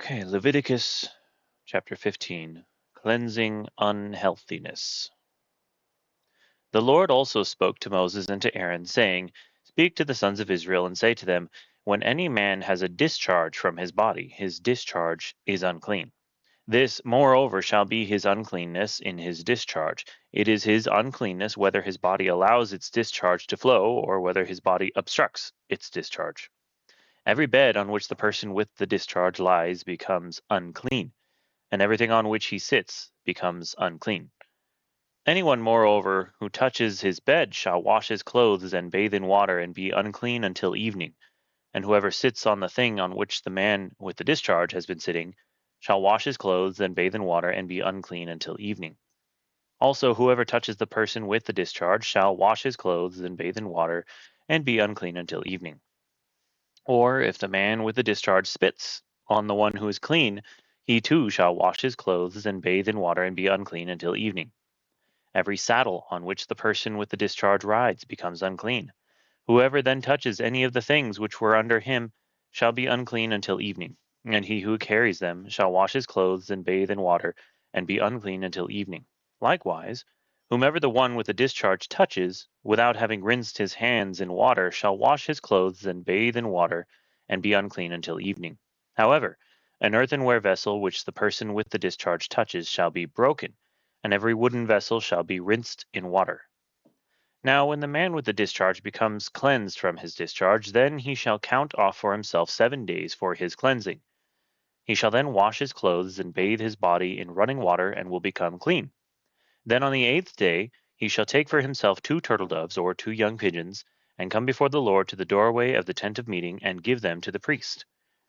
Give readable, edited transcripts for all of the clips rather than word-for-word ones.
Okay, Leviticus chapter 15, cleansing unhealthiness. The Lord also spoke to Moses and to Aaron, saying, Speak to the sons of Israel and say to them, When any man has a discharge from his body, his discharge is unclean. This, moreover, shall be his uncleanness in his discharge. It is his uncleanness whether his body allows its discharge to flow, or whether his body obstructs its discharge. Every bed on which the person with the discharge lies becomes unclean, and everything on which he sits becomes unclean. Anyone, moreover, who touches his bed shall wash his clothes and bathe in water and be unclean until evening. And whoever sits on the thing on which the man with the discharge has been sitting shall wash his clothes and bathe in water and be unclean until evening. Also, whoever touches the person with the discharge shall wash his clothes and bathe in water and be unclean until evening. Or if the man with the discharge spits on the one who is clean, he too shall wash his clothes and bathe in water and be unclean until evening. Every saddle on which the person with the discharge rides becomes unclean. Whoever then touches any of the things which were under him shall be unclean until evening, and he who carries them shall wash his clothes and bathe in water and be unclean until evening. Likewise, whomever the one with the discharge touches, without having rinsed his hands in water, shall wash his clothes and bathe in water and be unclean until evening. However, an earthenware vessel which the person with the discharge touches shall be broken, and every wooden vessel shall be rinsed in water. Now when the man with the discharge becomes cleansed from his discharge, then he shall count off for himself 7 days for his cleansing. He shall then wash his clothes and bathe his body in running water and will become clean. Then on the 8th day he shall take for himself 2 turtle doves or 2 young pigeons, and come before the Lord to the doorway of the tent of meeting, and give them to the priest.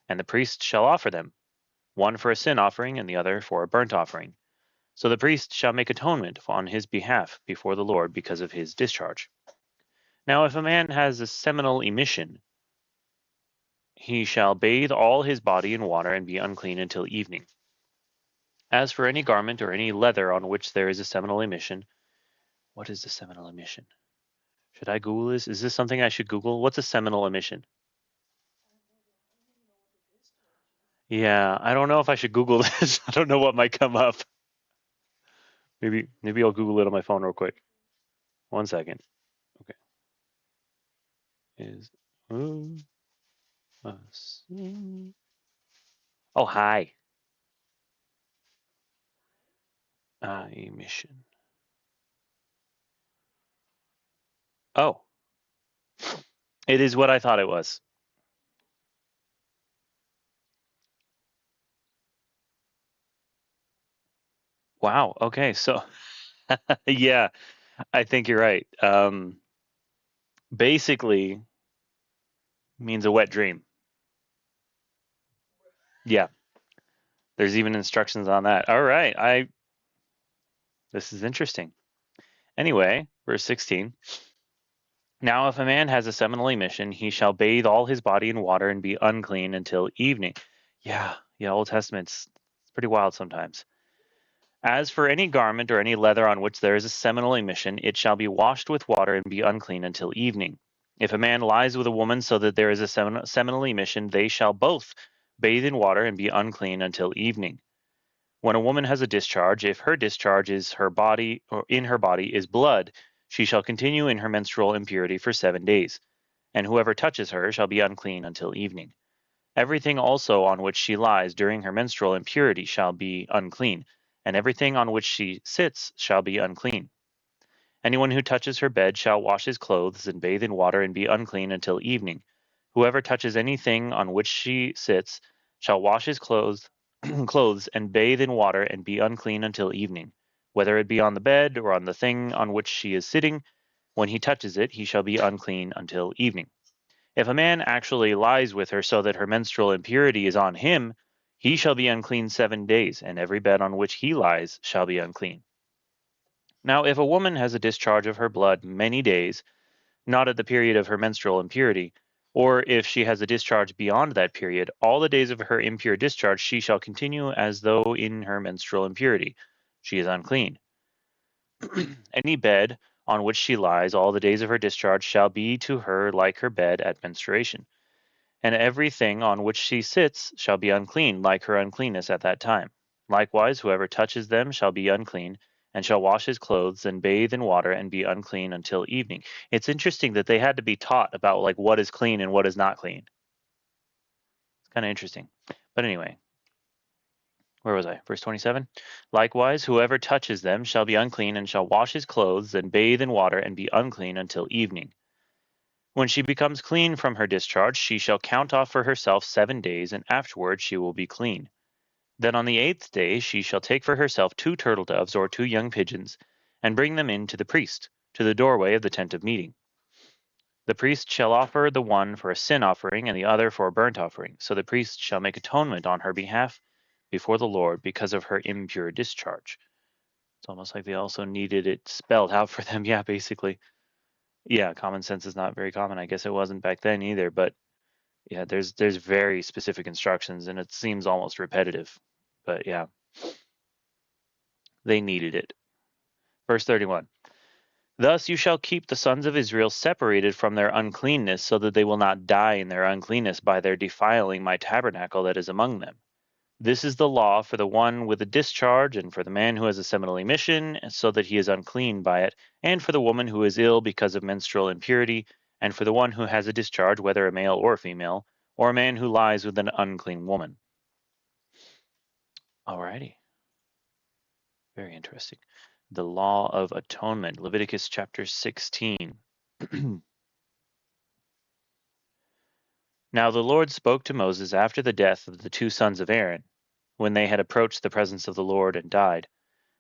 And the priest shall offer them, one for a sin offering and the other for a burnt offering. So the priest shall make atonement on his behalf before the Lord because of his discharge. Now if a man has a seminal emission, he shall bathe all his body in water and be unclean until evening. As for any garment or any leather on which there is a seminal emission, what is the seminal emission? Should I Google this? Is this something I should Google? What's a seminal emission? Yeah, I don't know if I should Google this. I don't know what might come up. Maybe I'll Google it on my phone real quick. 1 second. Okay. Is oh hi. Emission. Oh, it is what I thought it was. Wow. Okay. So, yeah, I think you're right. Basically means a wet dream. Yeah. There's even instructions on that. All right. This is interesting. Anyway, verse 16. Now, if a man has a seminal emission, he shall bathe all his body in water and be unclean until evening. Yeah. Old Testament's it's pretty wild sometimes. As for any garment or any leather on which there is a seminal emission, it shall be washed with water and be unclean until evening. If a man lies with a woman so that there is a seminal emission, they shall both bathe in water and be unclean until evening. When a woman has a discharge, if her discharge is her body or in her body is blood, she shall continue in her menstrual impurity for 7 days, and whoever touches her shall be unclean until evening. Everything also on which she lies during her menstrual impurity shall be unclean, and everything on which she sits shall be unclean. Anyone who touches her bed shall wash his clothes and bathe in water and be unclean until evening. Whoever touches anything on which she sits shall wash his clothes, clothes and bathe in water and be unclean until evening, whether it be on the bed or on the thing on which she is sitting. When he touches it, he shall be unclean until evening. If a man actually lies with her so that her menstrual impurity is on him, he shall be unclean 7 days, and every bed on which he lies shall be unclean. Now, if a woman has a discharge of her blood many days, not at the period of her menstrual impurity, or if she has a discharge beyond that period, all the days of her impure discharge she shall continue as though in her menstrual impurity. She is unclean. Any bed on which she lies all the days of her discharge shall be to her like her bed at menstruation. and everything on which she sits shall be unclean, like her uncleanness at that time. Likewise, whoever touches them shall be unclean, and shall wash his clothes and bathe in water and be unclean until evening. It's interesting that they had to be taught about like what is clean and what is not clean. It's kind of interesting. But anyway, where was I? Verse 27. Likewise, whoever touches them shall be unclean, and shall wash his clothes and bathe in water and be unclean until evening. When she becomes clean from her discharge, she shall count off for herself 7 days, and afterward she will be clean. Then on the 8th day she shall take for herself 2 turtle doves or 2 young pigeons, and bring them in to the priest, to the doorway of the tent of meeting. The priest shall offer the one for a sin offering and the other for a burnt offering. So the priest shall make atonement on her behalf before the Lord because of her impure discharge. It's almost like they also needed it spelled out for them. Yeah, basically. Yeah, common sense is not very common. I guess it wasn't back then either, but yeah, there's very specific instructions and it seems almost repetitive. But yeah, they needed it. Verse 31. Thus you shall keep the sons of Israel separated from their uncleanness, so that they will not die in their uncleanness by their defiling my tabernacle that is among them. This is the law for the one with a discharge, and for the man who has a seminal emission, so that he is unclean by it, and for the woman who is ill because of menstrual impurity, and for the one who has a discharge, whether a male or female, or a man who lies with an unclean woman. Alrighty. Very interesting. The law of atonement, Leviticus chapter 16. Now the Lord spoke to Moses after the death of the 2 sons of Aaron, when they had approached the presence of the Lord and died.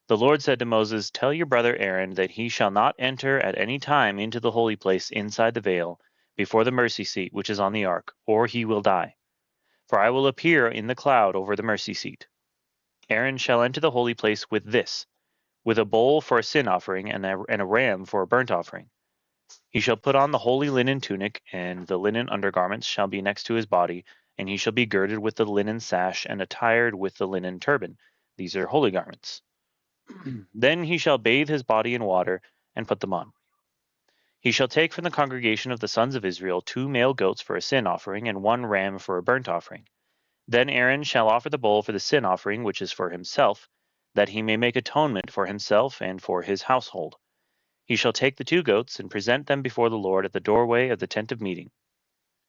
The Lord said to Moses, Tell your brother Aaron that he shall not enter at any time into the holy place inside the veil, before the mercy seat which is on the ark, or he will die. For I will appear in the cloud over the mercy seat. Aaron shall enter the holy place with this, with a bull for a sin offering and a ram for a burnt offering. He shall put on the holy linen tunic, and the linen undergarments shall be next to his body, and he shall be girded with the linen sash and attired with the linen turban. These are holy garments. Then he shall bathe his body in water and put them on. He shall take from the congregation of the sons of Israel 2 male goats for a sin offering and 1 ram for a burnt offering. Then Aaron shall offer the bull for the sin offering, which is for himself, that he may make atonement for himself and for his household. He shall take the 2 goats and present them before the Lord at the doorway of the tent of meeting.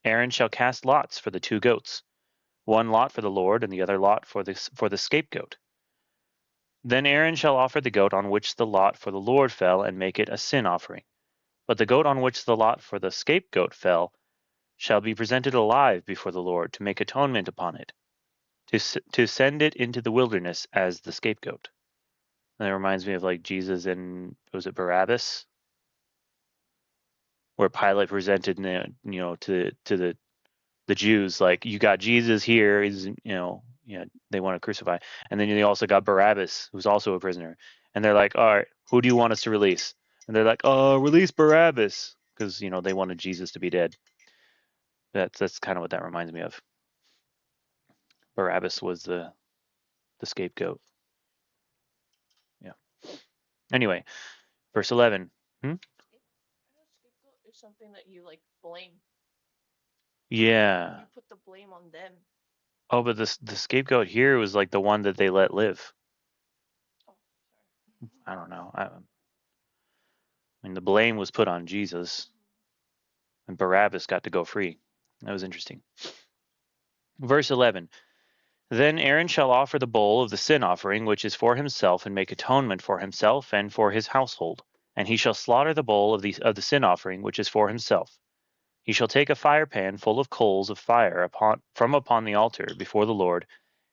Aaron shall cast lots for the 2 goats, 1 lot for the Lord and the other lot for the scapegoat. Then Aaron shall offer the goat on which the lot for the Lord fell and make it a sin offering. But the goat on which the lot for the scapegoat fell shall be presented alive before the Lord to make atonement upon it, to send it into the wilderness as the scapegoat. And that reminds me of like Jesus and, was it Barabbas? Where Pilate presented, to the Jews, like, you got Jesus here, they want to crucify, and then they also got Barabbas, who's also a prisoner, and they're like, all right, who do you want us to release? And they're like, release Barabbas, because they wanted Jesus to be dead. That's kind of what that reminds me of. Barabbas was the scapegoat. Yeah. Anyway, verse 11. Scapegoat is something that you like blame. Yeah. You put the blame on them. Oh, but the scapegoat here was like the one that they let live. Oh, sorry. I don't know. I mean, the blame was put on Jesus, and Barabbas got to go free. That was interesting. Verse 11. Then Aaron shall offer the bull of the sin offering, which is for himself, and make atonement for himself and for his household. And he shall slaughter the bull of the sin offering, which is for himself. He shall take a firepan full of coals of fire from upon the altar before the Lord,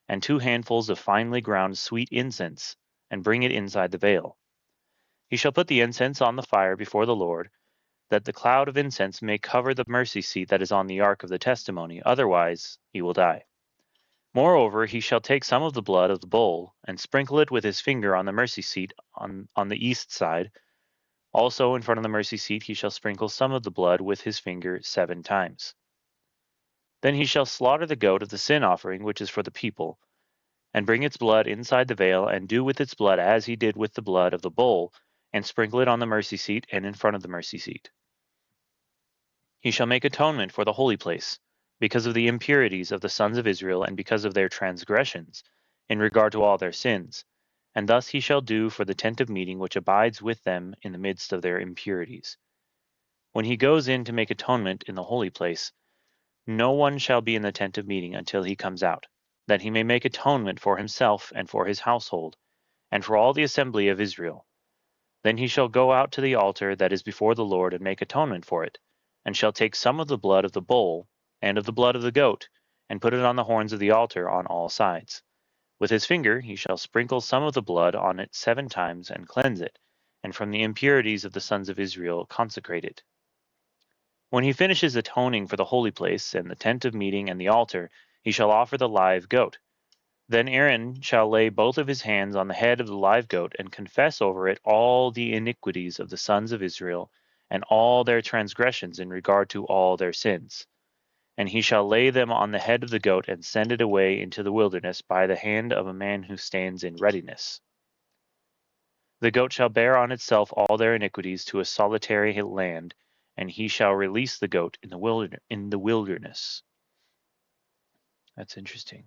and 2 handfuls of finely ground sweet incense, and bring it inside the veil. He shall put the incense on the fire before the Lord, that the cloud of incense may cover the mercy seat that is on the ark of the testimony, otherwise he will die. Moreover, he shall take some of the blood of the bull, and sprinkle it with his finger on the mercy seat on the east side. Also in front of the mercy seat he shall sprinkle some of the blood with his finger 7 times. Then he shall slaughter the goat of the sin offering, which is for the people, and bring its blood inside the veil, and do with its blood as he did with the blood of the bull, and sprinkle it on the mercy seat and in front of the mercy seat. He shall make atonement for the holy place, because of the impurities of the sons of Israel, and because of their transgressions, in regard to all their sins. And thus he shall do for the tent of meeting which abides with them in the midst of their impurities. When he goes in to make atonement in the holy place, no one shall be in the tent of meeting until he comes out, that he may make atonement for himself and for his household, and for all the assembly of Israel. Then he shall go out to the altar that is before the Lord and make atonement for it, and shall take some of the blood of the bull and of the blood of the goat, and put it on the horns of the altar on all sides. With his finger he shall sprinkle some of the blood on it 7 times, and cleanse it, and from the impurities of the sons of Israel consecrate it. When he finishes atoning for the holy place, and the tent of meeting, and the altar, he shall offer the live goat. Then Aaron shall lay both of his hands on the head of the live goat, and confess over it all the iniquities of the sons of Israel, and all their transgressions in regard to all their sins. And he shall lay them on the head of the goat, and send it away into the wilderness by the hand of a man who stands in readiness. The goat shall bear on itself all their iniquities to a solitary land, and he shall release the goat in the wilderness. That's interesting.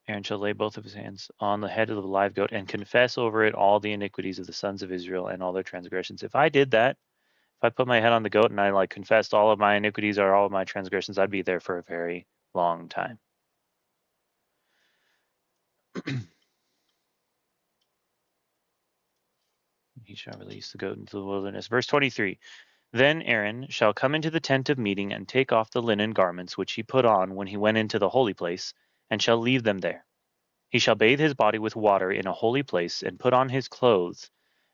Aaron shall lay both of his hands on the head of the live goat and confess over it all the iniquities of the sons of Israel and all their transgressions. If I did that, if I put my head on the goat and I confessed all of my iniquities or all of my transgressions, I'd be there for a very long time. He shall release the goat into the wilderness. Verse 23. Then Aaron shall come into the tent of meeting and take off the linen garments which he put on when he went into the holy place, and shall leave them there. He shall bathe his body with water in a holy place, and put on his clothes,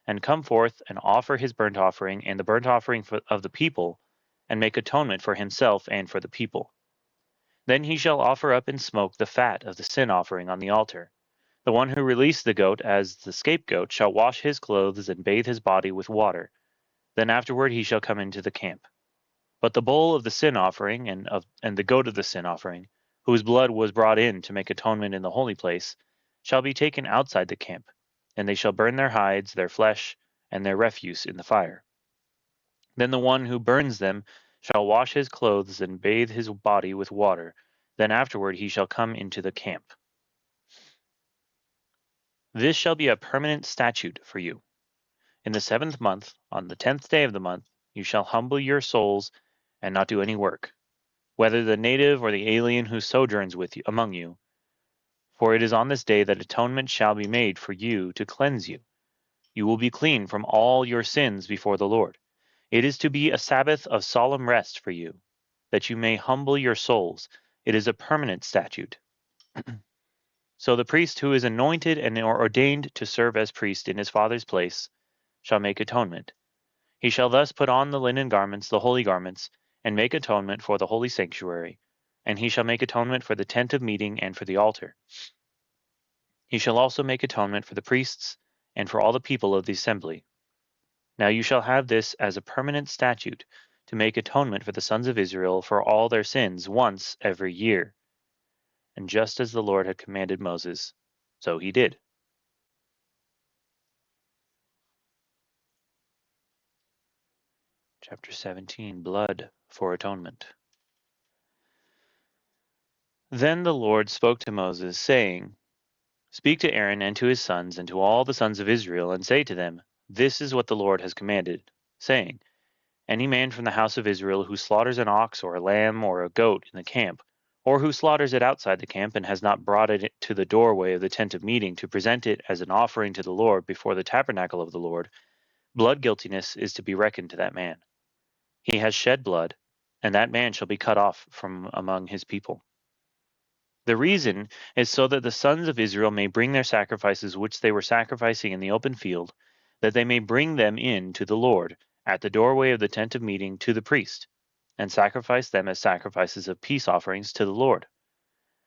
and come forth and offer his burnt offering and the burnt offering of the people, and make atonement for himself and for the people. Then he shall offer up in smoke the fat of the sin offering on the altar. The one who released the goat as the scapegoat shall wash his clothes and bathe his body with water. Then afterward he shall come into the camp. But the bull of the sin offering and the goat of the sin offering, whose blood was brought in to make atonement in the holy place, shall be taken outside the camp, and they shall burn their hides, their flesh, and their refuse in the fire. Then the one who burns them shall wash his clothes and bathe his body with water. Then afterward he shall come into the camp. This shall be a permanent statute for you. In the 7th month, on the 10th day of the month, you shall humble your souls and not do any work, whether the native or the alien who sojourns with you among you. For it is on this day that atonement shall be made for you to cleanse you. You will be clean from all your sins before the Lord. It is to be a Sabbath of solemn rest for you, that you may humble your souls. It is a permanent statute. So the priest who is anointed and ordained to serve as priest in his father's place shall make atonement. He shall thus put on the linen garments, the holy garments, and make atonement for the holy sanctuary, and he shall make atonement for the tent of meeting and for the altar. He shall also make atonement for the priests and for all the people of the assembly. Now you shall have this as a permanent statute, to make atonement for the sons of Israel for all their sins once every year. And just as the Lord had commanded Moses, so he did. Chapter 17, Blood for Atonement. Then the Lord spoke to Moses, saying, Speak to Aaron and to his sons and to all the sons of Israel, and say to them, This is what the Lord has commanded, saying, Any man from the house of Israel who slaughters an ox or a lamb or a goat in the camp, or who slaughters it outside the camp and has not brought it to the doorway of the tent of meeting to present it as an offering to the Lord before the tabernacle of the Lord, blood guiltiness is to be reckoned to that man. He has shed blood, and that man shall be cut off from among his people. The reason is so that the sons of Israel may bring their sacrifices which they were sacrificing in the open field, that they may bring them in to the Lord at the doorway of the tent of meeting to the priest, and sacrifice them as sacrifices of peace offerings to the Lord.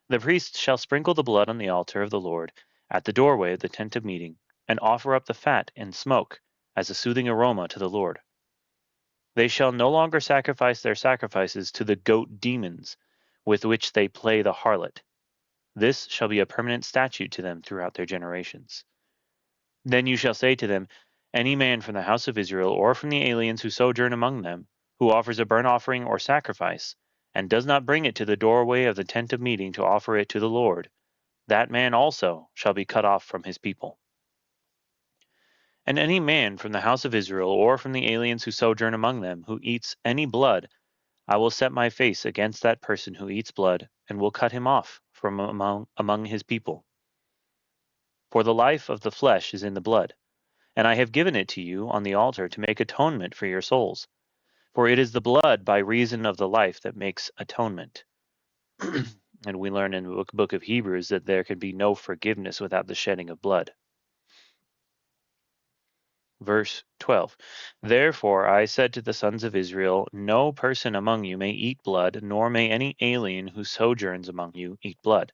The priest shall sprinkle the blood on the altar of the Lord at the doorway of the tent of meeting, and offer up the fat and smoke as a soothing aroma to the Lord. They shall no longer sacrifice their sacrifices to the goat demons, with which they play the harlot. This shall be a permanent statute to them throughout their generations. Then you shall say to them, Any man from the house of Israel or from the aliens who sojourn among them, who offers a burnt offering or sacrifice, and does not bring it to the doorway of the tent of meeting to offer it to the Lord, that man also shall be cut off from his people. And any man from the house of Israel, or from the aliens who sojourn among them, who eats any blood, I will set my face against that person who eats blood, and will cut him off from among his people. For the life of the flesh is in the blood, and I have given it to you on the altar to make atonement for your souls. For it is the blood by reason of the life that makes atonement. And we learn in the book of Hebrews that there can be no forgiveness without the shedding of blood. Verse 12. Therefore I said to the sons of Israel, no person among you may eat blood, nor may any alien who sojourns among you eat blood.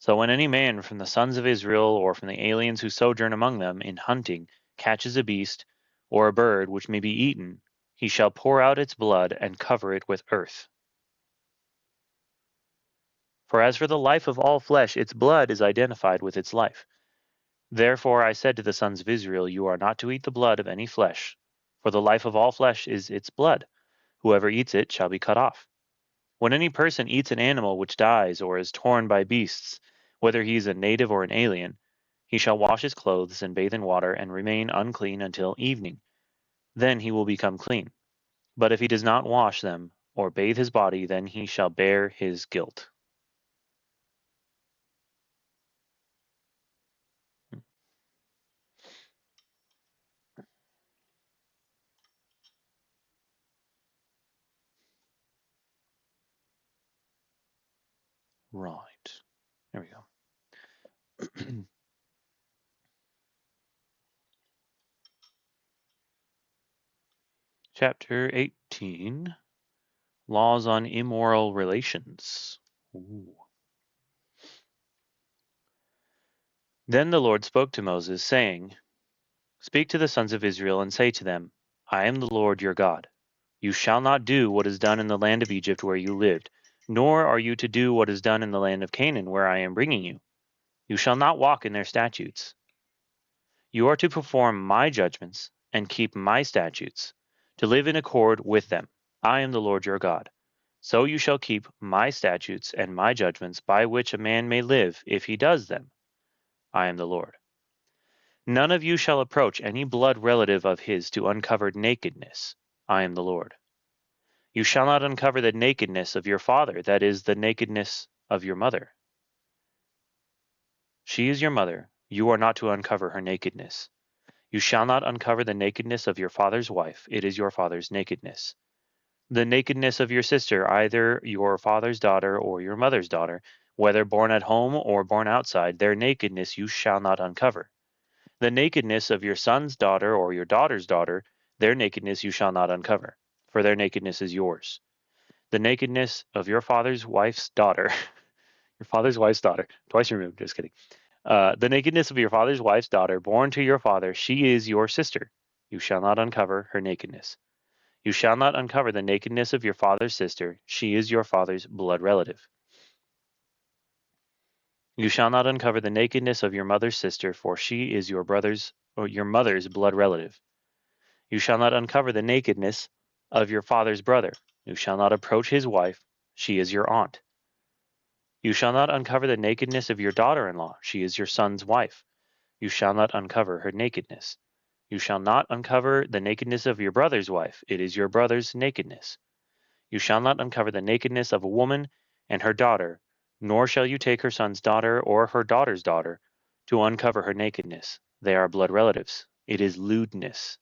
So when any man from the sons of Israel, or from the aliens who sojourn among them, in hunting, catches a beast, or a bird which may be eaten, he shall pour out its blood, and cover it with earth. For as for the life of all flesh, its blood is identified with its life. Therefore I said to the sons of Israel, you are not to eat the blood of any flesh, for the life of all flesh is its blood. Whoever eats it shall be cut off. When any person eats an animal which dies, or is torn by beasts, whether he is a native or an alien, he shall wash his clothes and bathe in water, and remain unclean until evening. Then he will become clean. But if he does not wash them, or bathe his body, then he shall bear his guilt. Right. There we go. Chapter 18. Laws on immoral relations. Ooh. Then the Lord spoke to Moses, saying, speak to the sons of Israel, and say to them, I am the Lord your God. You shall not do what is done in the land of Egypt where you lived, nor are you to do what is done in the land of Canaan where I am bringing you. You shall not walk in their statutes. You are to perform my judgments and keep my statutes, to live in accord with them. I am the Lord your God. So you shall keep my statutes and my judgments, by which a man may live if he does them. I am the Lord. None of you shall approach any blood relative of his to uncover nakedness. I am the Lord. You shall not uncover the nakedness of your father, that is, the nakedness of your mother. She is your mother. You are not to uncover her nakedness. You shall not uncover the nakedness of your father's wife. It is your father's nakedness. The nakedness of your sister, either your father's daughter or your mother's daughter, whether born at home or born outside, their nakedness you shall not uncover. The nakedness of your son's daughter or your daughter's daughter, their nakedness you shall not uncover, for their nakedness is yours. The nakedness of your father's wife's daughter, your father's wife's daughter, twice removed, just kidding. The nakedness of your father's wife's daughter, born to your father, she is your sister. You shall not uncover her nakedness. You shall not uncover the nakedness of your father's sister. She is your father's blood relative. You shall not uncover the nakedness of your mother's sister, for she is your brother's or your mother's blood relative. You shall not uncover the nakedness of your father's brother. You shall not approach his wife. She is your aunt. You shall not uncover the nakedness of your daughter-in-law. She is your son's wife. You shall not uncover her nakedness. You shall not uncover the nakedness of your brother's wife. It is your brother's nakedness. You shall not uncover the nakedness of a woman and her daughter, nor shall you take her son's daughter or her daughter's daughter to uncover her nakedness. They are blood relatives. It is lewdness.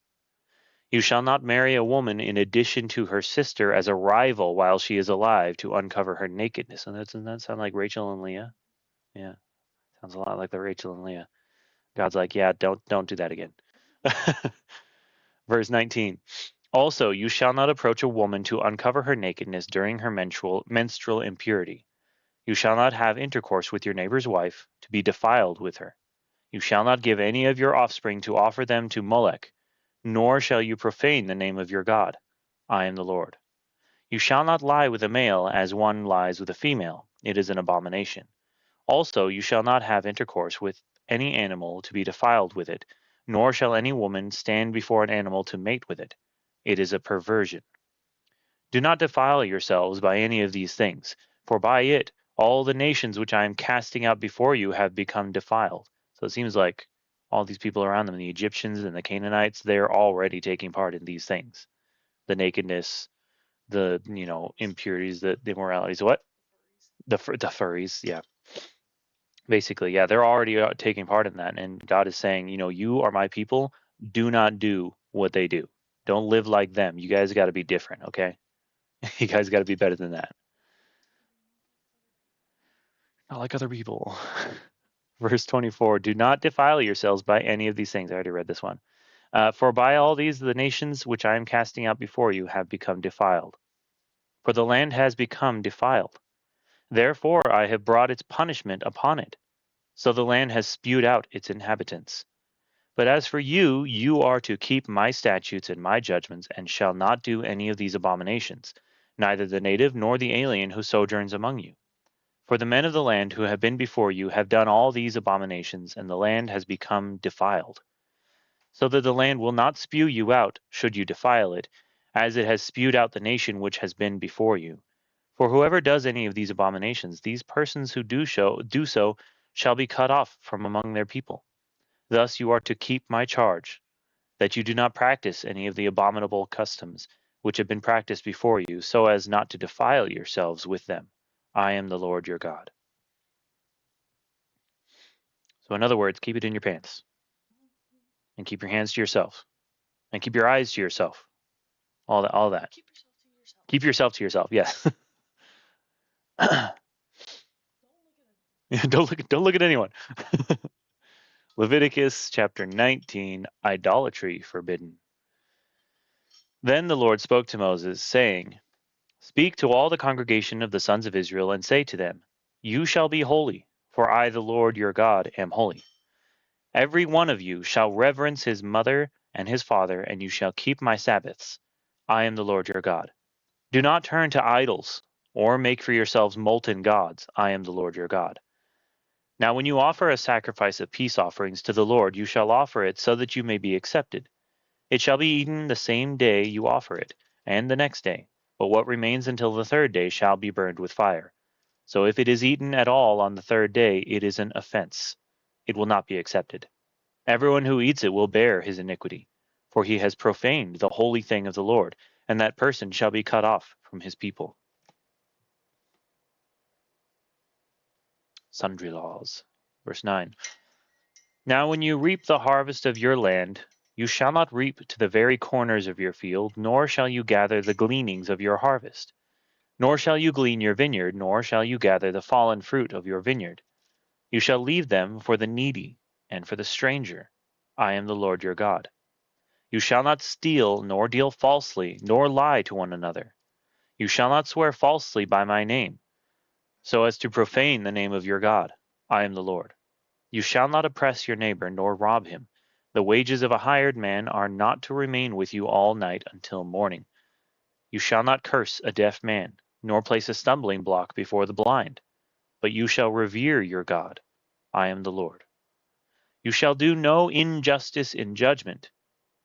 You shall not marry a woman in addition to her sister as a rival while she is alive to uncover her nakedness. And doesn't that sound like Rachel and Leah? Yeah, sounds a lot like the Rachel and Leah. God's like, yeah, don't do that again. Verse 19. Also, you shall not approach a woman to uncover her nakedness during her menstrual impurity. You shall not have intercourse with your neighbor's wife, to be defiled with her. You shall not give any of your offspring to offer them to Molech, nor shall you profane the name of your God. I am the Lord. You shall not lie with a male as one lies with a female. It is an abomination. Also, you shall not have intercourse with any animal to be defiled with it, nor shall any woman stand before an animal to mate with it. It is a perversion. Do not defile yourselves by any of these things, for by it all the nations which I am casting out before you have become defiled. So it seems like all these people around them, the Egyptians and the Canaanites, they're already taking part in these things. The nakedness, the impurities, the immoralities. What? The furries, yeah. Basically, yeah, they're already taking part in that, and God is saying, you are my people. Do not do what they do. Don't live like them. You guys got to be different, okay? You guys got to be better than that. Not like other people. Verse 24, do not defile yourselves by any of these things. I already read this one. For by all these the nations which I am casting out before you have become defiled. For the land has become defiled. Therefore I have brought its punishment upon it. So the land has spewed out its inhabitants. But as for you, you are to keep my statutes and my judgments, and shall not do any of these abominations, neither the native nor the alien who sojourns among you. For the men of the land who have been before you have done all these abominations, and the land has become defiled. So that the land will not spew you out, should you defile it, as it has spewed out the nation which has been before you. For whoever does any of these abominations, these persons who do so shall be cut off from among their people. Thus you are to keep my charge, that you do not practice any of the abominable customs which have been practiced before you, so as not to defile yourselves with them. I am the Lord your God. So in other words, keep it in your pants, and keep your hands to yourself, and keep your eyes to yourself. All that, all that. Keep yourself to yourself. Keep yourself to yourself. Yes. Don't look at anyone. Leviticus chapter 19, idolatry forbidden. Then the Lord spoke to Moses, saying, Speak to all the congregation of the sons of Israel, and say to them, You shall be holy, for I, the Lord your God, am holy. Every one of you shall reverence his mother and his father, and you shall keep my Sabbaths. I am the Lord your God. Do not turn to idols, or make for yourselves molten gods. I am the Lord your God. Now when you offer a sacrifice of peace offerings to the Lord, you shall offer it so that you may be accepted. It shall be eaten the same day you offer it, and the next day, but what remains until the third day shall be burned with fire. So if it is eaten at all on the third day, it is an offense. It will not be accepted. Everyone who eats it will bear his iniquity, for he has profaned the holy thing of the Lord, and that person shall be cut off from his people. Sundry laws. Verse 9. Now when you reap the harvest of your land, you shall not reap to the very corners of your field, nor shall you gather the gleanings of your harvest. Nor shall you glean your vineyard, nor shall you gather the fallen fruit of your vineyard. You shall leave them for the needy and for the stranger. I am the Lord your God. You shall not steal, nor deal falsely, nor lie to one another. You shall not swear falsely by my name, so as to profane the name of your God. I am the Lord. You shall not oppress your neighbor, nor rob him. The wages of a hired man are not to remain with you all night until morning. You shall not curse a deaf man, nor place a stumbling block before the blind, but you shall revere your God. I am the Lord. You shall do no injustice in judgment.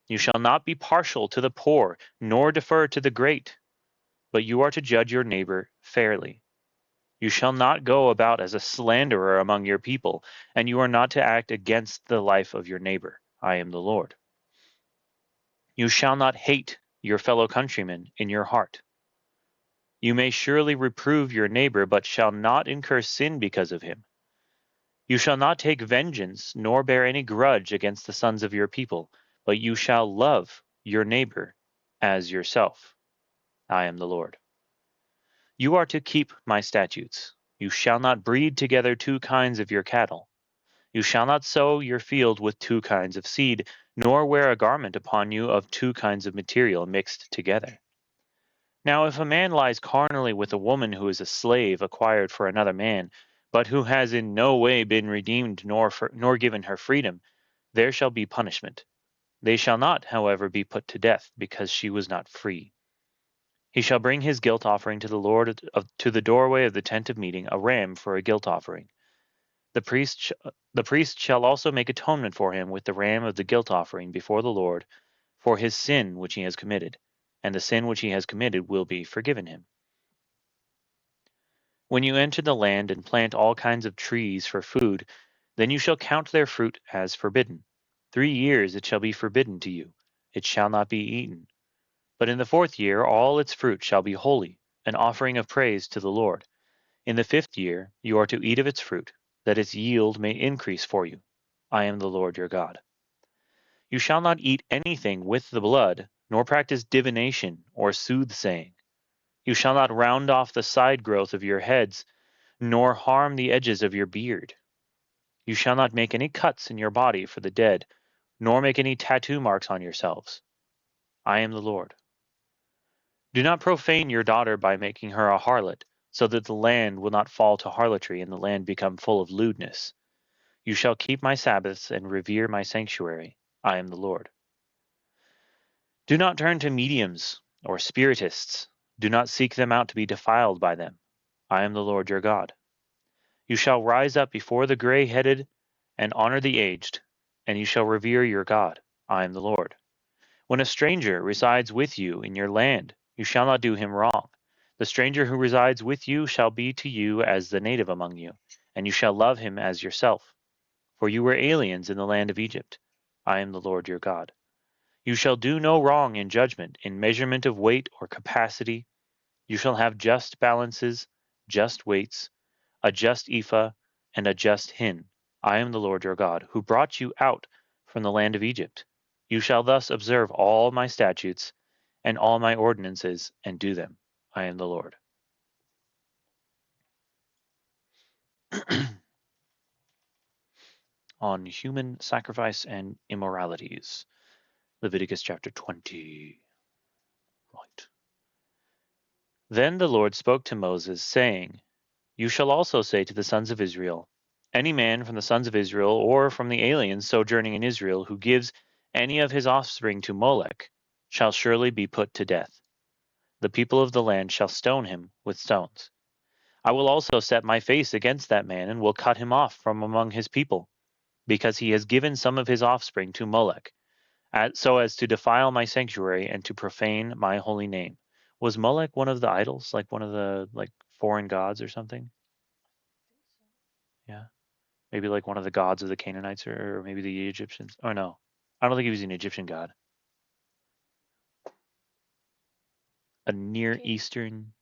You shall not be partial to the poor, nor defer to the great, but you are to judge your neighbor fairly. You shall not go about as a slanderer among your people, and you are not to act against the life of your neighbor. I am the Lord. You shall not hate your fellow countrymen in your heart. You may surely reprove your neighbor, but shall not incur sin because of him. You shall not take vengeance, nor bear any grudge against the sons of your people, but you shall love your neighbor as yourself. I am the Lord. You are to keep my statutes. You shall not breed together two kinds of your cattle. You shall not sow your field with two kinds of seed, nor wear a garment upon you of two kinds of material mixed together. Now if a man lies carnally with a woman who is a slave acquired for another man, but who has in no way been redeemed nor given her freedom, there shall be punishment. They shall not, however, be put to death, because she was not free. He shall bring his guilt offering to the Lord to the doorway of the tent of meeting, a ram for a guilt offering. The priest shall also make atonement for him with the ram of the guilt offering before the Lord for his sin which he has committed, and the sin which he has committed will be forgiven him. When you enter the land and plant all kinds of trees for food, then you shall count their fruit as forbidden. 3 years it shall be forbidden to you, it shall not be eaten. But in the 4th year all its fruit shall be holy, an offering of praise to the Lord. In the 5th year you are to eat of its fruit, that its yield may increase for you. I am the Lord your God. You shall not eat anything with the blood, nor practice divination or soothsaying. You shall not round off the side growth of your heads, nor harm the edges of your beard. You shall not make any cuts in your body for the dead, nor make any tattoo marks on yourselves. I am the Lord. Do not profane your daughter by making her a harlot, so that the land will not fall to harlotry and the land become full of lewdness. You shall keep my Sabbaths and revere my sanctuary. I am the Lord. Do not turn to mediums or spiritists. Do not seek them out to be defiled by them. I am the Lord your God. You shall rise up before the gray-headed and honor the aged, and you shall revere your God. I am the Lord. When a stranger resides with you in your land, you shall not do him wrong. The stranger who resides with you shall be to you as the native among you, and you shall love him as yourself. For you were aliens in the land of Egypt. I am the Lord your God. You shall do no wrong in judgment, in measurement of weight or capacity. You shall have just balances, just weights, a just ephah, and a just hin. I am the Lord your God, who brought you out from the land of Egypt. You shall thus observe all my statutes and all my ordinances, and do them. I am the Lord. On human sacrifice and immoralities. Leviticus chapter 20. Right. Then the Lord spoke to Moses, saying, You shall also say to the sons of Israel, Any man from the sons of Israel or from the aliens sojourning in Israel who gives any of his offspring to Molech shall surely be put to death. The people of the land shall stone him with stones. I will also set my face against that man and will cut him off from among his people, because he has given some of his offspring to Molech, so as to defile my sanctuary and to profane my holy name. Was Molech one of the idols, like one of the foreign gods or something? Yeah. Maybe like one of the gods of the Canaanites or maybe the Egyptians. Oh no. I don't think he was an Egyptian god. A Near Eastern.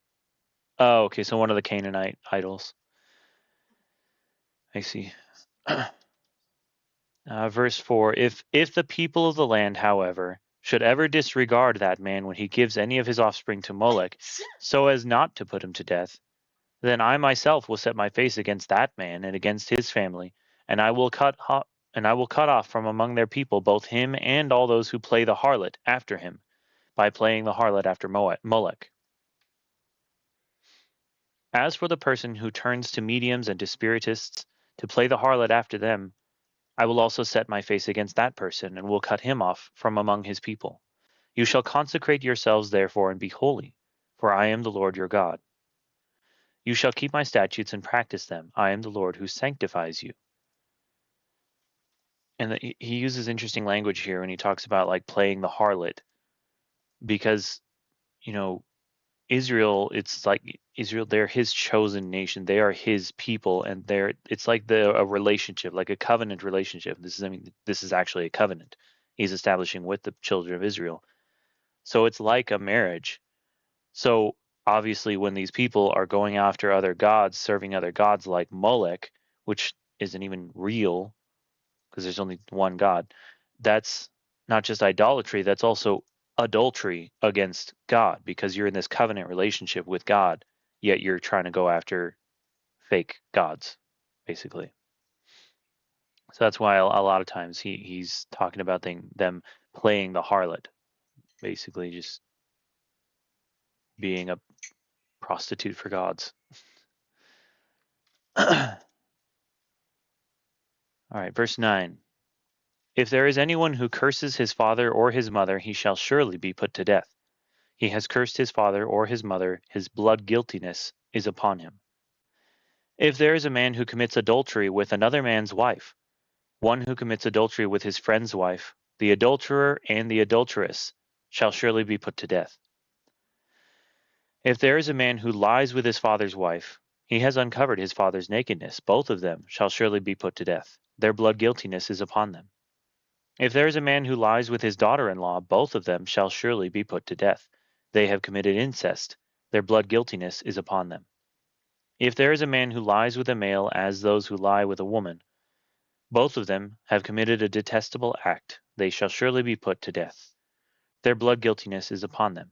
Oh, okay, so one of the Canaanite idols. I see. Verse 4, if the people of the land, however, should ever disregard that man when he gives any of his offspring to Molech, so as not to put him to death, then I myself will set my face against that man and against his family, and I will cut off from among their people both him and all those who play the harlot after him, by playing the harlot after Molech. As for the person who turns to mediums and to spiritists to play the harlot after them, I will also set my face against that person, and will cut him off from among his people. You shall consecrate yourselves therefore and be holy, for I am the Lord your God. You shall keep my statutes and practice them. I am the Lord who sanctifies you. And he uses interesting language here when he talks about like playing the harlot, because Israel, it's like Israel, they're his chosen nation. They are his people, and it's like a relationship, like a covenant relationship. This is actually a covenant he's establishing with the children of Israel. So it's like a marriage. So obviously when these people are going after other gods, serving other gods like Molech, which isn't even real because there's only one God, that's not just idolatry, that's also adultery against God, because you're in this covenant relationship with God, yet you're trying to go after fake gods, basically. So that's why a lot of times he's talking about them playing the harlot, basically just being a prostitute for gods. All right, verse 9. If there is anyone who curses his father or his mother, he shall surely be put to death. He has cursed his father or his mother, his blood guiltiness is upon him. If there is a man who commits adultery with another man's wife, one who commits adultery with his friend's wife, the adulterer and the adulteress shall surely be put to death. If there is a man who lies with his father's wife, he has uncovered his father's nakedness. Both of them shall surely be put to death. Their blood guiltiness is upon them. If there is a man who lies with his daughter-in-law, both of them shall surely be put to death. They have committed incest. Their blood guiltiness is upon them. If there is a man who lies with a male as those who lie with a woman, both of them have committed a detestable act. They shall surely be put to death. Their blood guiltiness is upon them.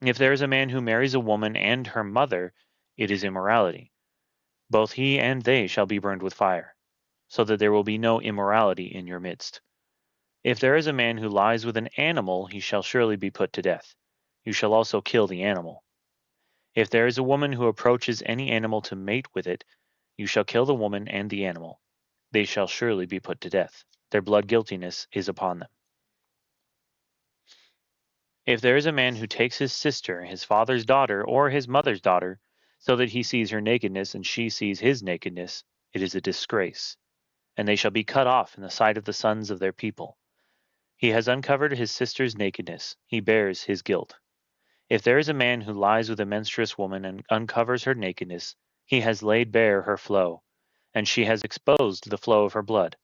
If there is a man who marries a woman and her mother, it is immorality. Both he and they shall be burned with fire, so that there will be no immorality in your midst. If there is a man who lies with an animal, he shall surely be put to death. You shall also kill the animal. If there is a woman who approaches any animal to mate with it, you shall kill the woman and the animal. They shall surely be put to death. Their blood guiltiness is upon them. If there is a man who takes his sister, his father's daughter, or his mother's daughter, so that he sees her nakedness and she sees his nakedness, it is a disgrace, and they shall be cut off in the sight of the sons of their people. He has uncovered his sister's nakedness, he bears his guilt. If there is a man who lies with a menstruous woman and uncovers her nakedness, he has laid bare her flow, and she has exposed the flow of her blood.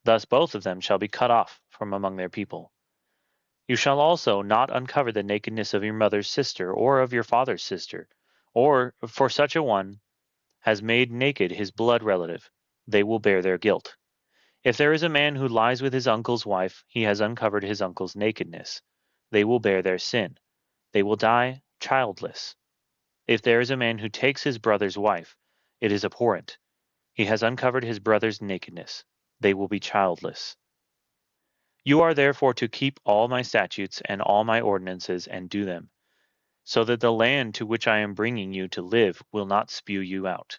Thus both of them shall be cut off from among their people. You shall also not uncover the nakedness of your mother's sister, or of your father's sister, or for such a one has made naked his blood relative. They will bear their guilt. If there is a man who lies with his uncle's wife, he has uncovered his uncle's nakedness. They will bear their sin. They will die childless. If there is a man who takes his brother's wife, it is abhorrent. He has uncovered his brother's nakedness. They will be childless. You are therefore to keep all my statutes and all my ordinances and do them, so that the land to which I am bringing you to live will not spew you out.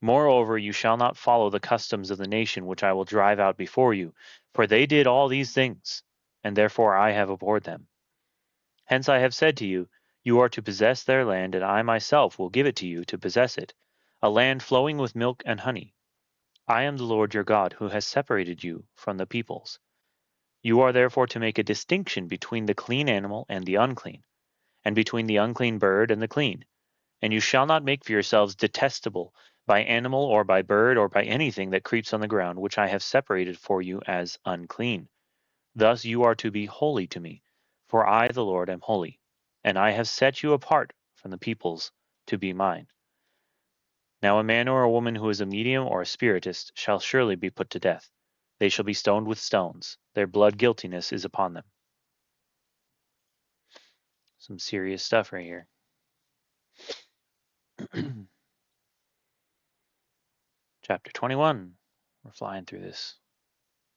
Moreover, you shall not follow the customs of the nation which I will drive out before you, for they did all these things, and therefore I have abhorred them. Hence I have said to you, you are to possess their land, and I myself will give it to you to possess it, a land flowing with milk and honey. I am the Lord your God, who has separated you from the peoples. You are therefore to make a distinction between the clean animal and the unclean, and between the unclean bird and the clean. And you shall not make for yourselves detestable by animal or by bird or by anything that creeps on the ground, which I have separated for you as unclean. Thus you are to be holy to me, for I, the Lord, am holy, and I have set you apart from the peoples to be mine. Now a man or a woman who is a medium or a spiritist shall surely be put to death. They shall be stoned with stones. Their blood guiltiness is upon them. Some serious stuff right here. Chapter 21. We're flying through this.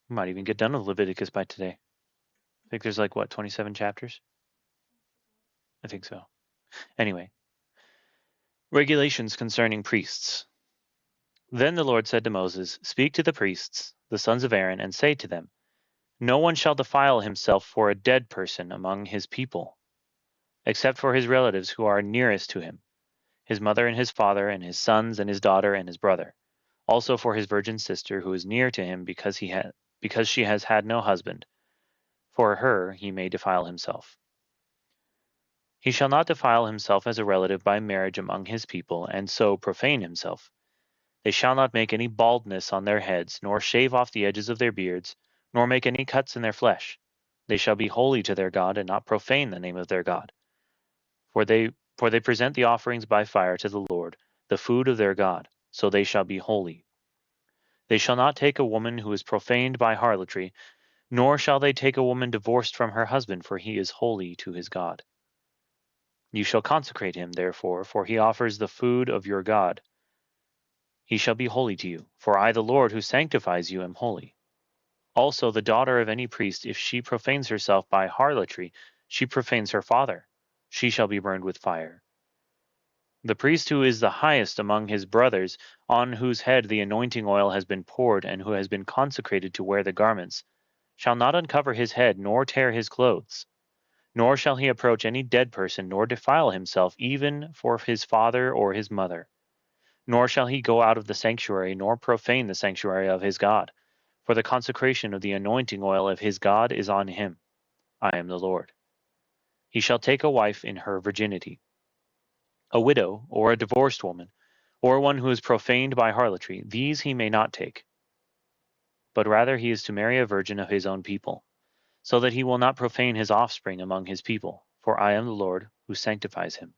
We might even get done with Leviticus by today. I think there's like, what, 27 chapters? I think so. Anyway, regulations concerning priests. Then the Lord said to Moses, Speak to the priests, the sons of Aaron, and say to them, No one shall defile himself for a dead person among his people, except for his relatives who are nearest to him, his mother and his father, and his sons and his daughter and his brother, also for his virgin sister who is near to him because she has had no husband. For her he may defile himself. He shall not defile himself as a relative by marriage among his people, and so profane himself. They shall not make any baldness on their heads, nor shave off the edges of their beards, nor make any cuts in their flesh. They shall be holy to their God, and not profane the name of their God. For they present the offerings by fire to the Lord, the food of their God, so they shall be holy. They shall not take a woman who is profaned by harlotry, nor shall they take a woman divorced from her husband, for he is holy to his God. You shall consecrate him, therefore, for he offers the food of your God. He shall be holy to you, for I, the Lord, who sanctifies you, am holy. Also the daughter of any priest, if she profanes herself by harlotry, she profanes her father. She shall be burned with fire. The priest who is the highest among his brothers, on whose head the anointing oil has been poured, and who has been consecrated to wear the garments, shall not uncover his head, nor tear his clothes. Nor shall he approach any dead person, nor defile himself, even for his father or his mother. Nor shall he go out of the sanctuary, nor profane the sanctuary of his God. For the consecration of the anointing oil of his God is on him. I am the Lord. he shall take a wife in her virginity. A widow, or a divorced woman, or one who is profaned by harlotry, these he may not take, but rather he is to marry a virgin of his own people, so that he will not profane his offspring among his people, for I am the Lord who sanctifies him.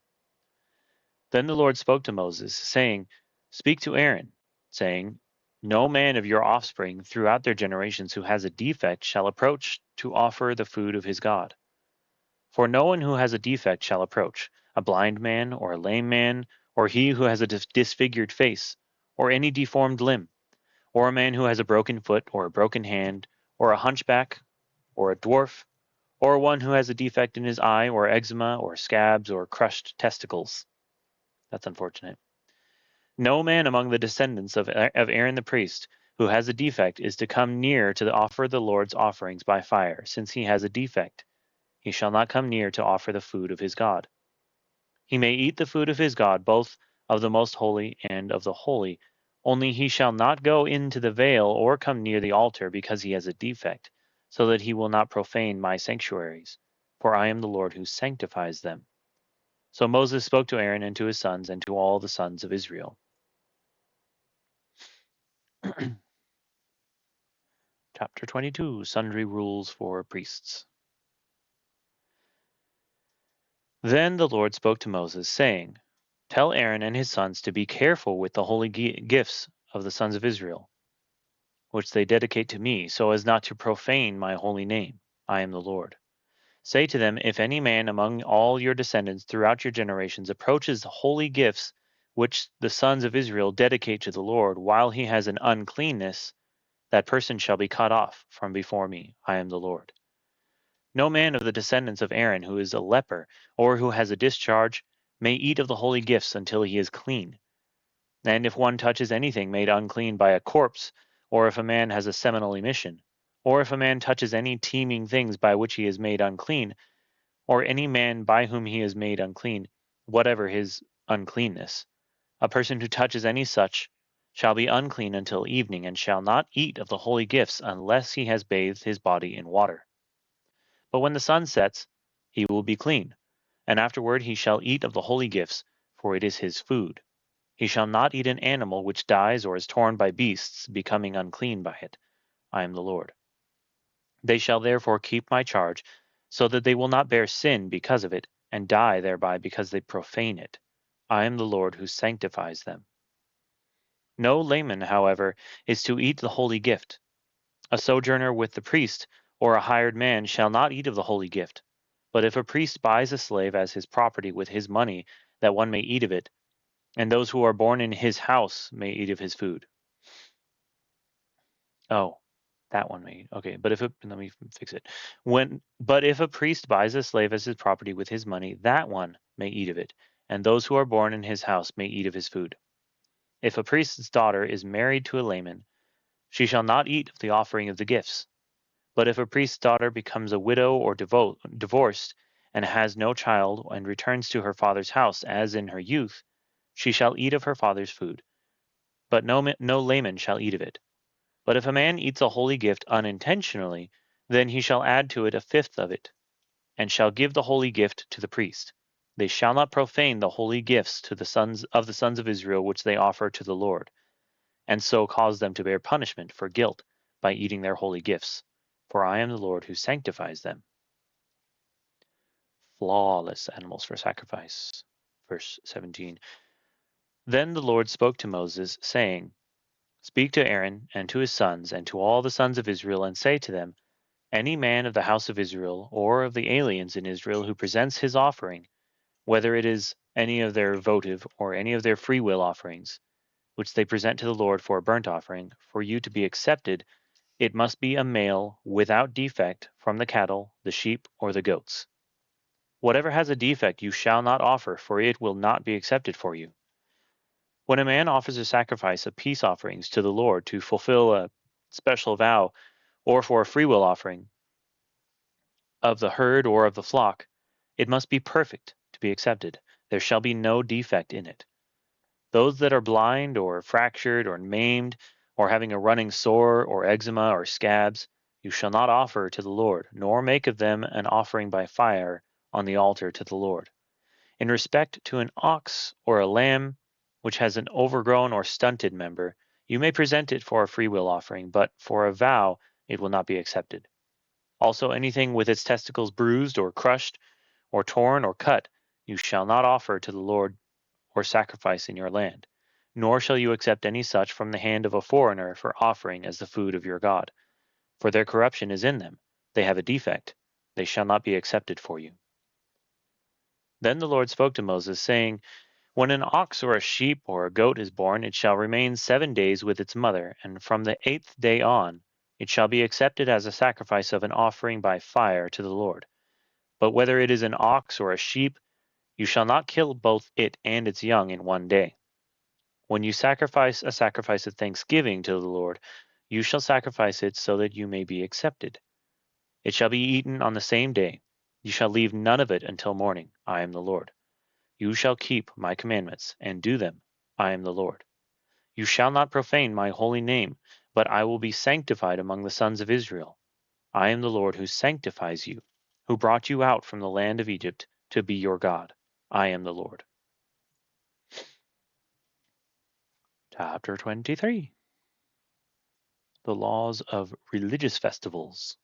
Then the Lord spoke to Moses, saying, Speak to Aaron, saying, No man of your offspring throughout their generations who has a defect shall approach to offer the food of his God. For no one who has a defect shall approach, a blind man, or a lame man, or he who has a disfigured face, or any deformed limb, or a man who has a broken foot, or a broken hand, or a hunchback, or a dwarf, or one who has a defect in his eye, or eczema, or scabs, or crushed testicles. That's unfortunate. No man among the descendants of Aaron the priest who has a defect is to come near to offer the Lord's offerings by fire, since he has a defect. He shall not come near to offer the food of his God. He may eat the food of his God, both of the most holy and of the holy, only he shall not go into the veil or come near the altar because he has a defect, so that he will not profane my sanctuaries, for I am the Lord who sanctifies them. So Moses spoke to Aaron and to his sons and to all the sons of Israel. Chapter 22, Sundry Rules for Priests. Then the Lord spoke to Moses, saying, Tell Aaron and his sons to be careful with the holy gifts of the sons of Israel, which they dedicate to me, so as not to profane my holy name. I am the Lord. Say to them, If any man among all your descendants throughout your generations approaches the holy gifts which the sons of Israel dedicate to the Lord while he has an uncleanness, that person shall be cut off from before me. I am the Lord. No man of the descendants of Aaron who is a leper or who has a discharge may eat of the holy gifts until he is clean. And if one touches anything made unclean by a corpse, or if a man has a seminal emission, or if a man touches any teeming things by which he is made unclean, or any man by whom he is made unclean, whatever his uncleanness, a person who touches any such shall be unclean until evening, and shall not eat of the holy gifts unless he has bathed his body in water. But when the sun sets, he will be clean, and afterward he shall eat of the holy gifts, for it is his food. He shall not eat an animal which dies or is torn by beasts, becoming unclean by it. I am the Lord. They shall therefore keep my charge, so that they will not bear sin because of it, and die thereby because they profane it. I am the Lord who sanctifies them. No layman, however, is to eat the holy gift. A sojourner with the priest, or a hired man, shall not eat of the holy gift. But if a priest buys a slave as his property with his money, that one may eat of it, and those who are born in his house may eat of his food. Oh, that one may. Okay, but let me fix it. But if a priest buys a slave as his property with his money, that one may eat of it, and those who are born in his house may eat of his food. If a priest's daughter is married to a layman, she shall not eat of the offering of the gifts. But if a priest's daughter becomes a widow or divorced, and has no child, and returns to her father's house as in her youth, she shall eat of her father's food. But no layman shall eat of it. But if a man eats a holy gift unintentionally, then he shall add to it a fifth of it, and shall give the holy gift to the priest. They shall not profane the holy gifts to the sons of Israel which they offer to the Lord, and so cause them to bear punishment for guilt by eating their holy gifts. For I am the Lord who sanctifies them. Flawless animals for sacrifice. Verse 17. Then the Lord spoke to Moses, saying, Speak to Aaron and to his sons and to all the sons of Israel, and say to them, Any man of the house of Israel, or of the aliens in Israel who presents his offering, whether it is any of their votive or any of their free will offerings, which they present to the Lord for a burnt offering, for you to be accepted, it must be a male without defect from the cattle, the sheep, or the goats. Whatever has a defect you shall not offer, for it will not be accepted for you. When a man offers a sacrifice of peace offerings to the Lord to fulfill a special vow, or for a freewill offering of the herd or of the flock, it must be perfect to be accepted. There shall be no defect in it. Those that are blind or fractured or maimed, or having a running sore or eczema or scabs, you shall not offer to the Lord, nor make of them an offering by fire on the altar to the Lord. In respect to an ox or a lamb which has an overgrown or stunted member, you may present it for a freewill offering, but for a vow it will not be accepted. Also anything with its testicles bruised or crushed or torn or cut, you shall not offer to the Lord or sacrifice in your land, nor shall you accept any such from the hand of a foreigner for offering as the food of your God. For their corruption is in them, they have a defect, they shall not be accepted for you. Then the Lord spoke to Moses, saying, When an ox or a sheep or a goat is born, it shall remain 7 days with its mother, and from the 8th day on it shall be accepted as a sacrifice of an offering by fire to the Lord. But whether it is an ox or a sheep, you shall not kill both it and its young in one day. When you sacrifice a sacrifice of thanksgiving to the Lord, you shall sacrifice it so that you may be accepted. It shall be eaten on the same day. You shall leave none of it until morning. I am the Lord. You shall keep my commandments and do them. I am the Lord. You shall not profane my holy name, but I will be sanctified among the sons of Israel. I am the Lord who sanctifies you, who brought you out from the land of Egypt to be your God. I am the Lord. Chapter 23. The laws of religious festivals.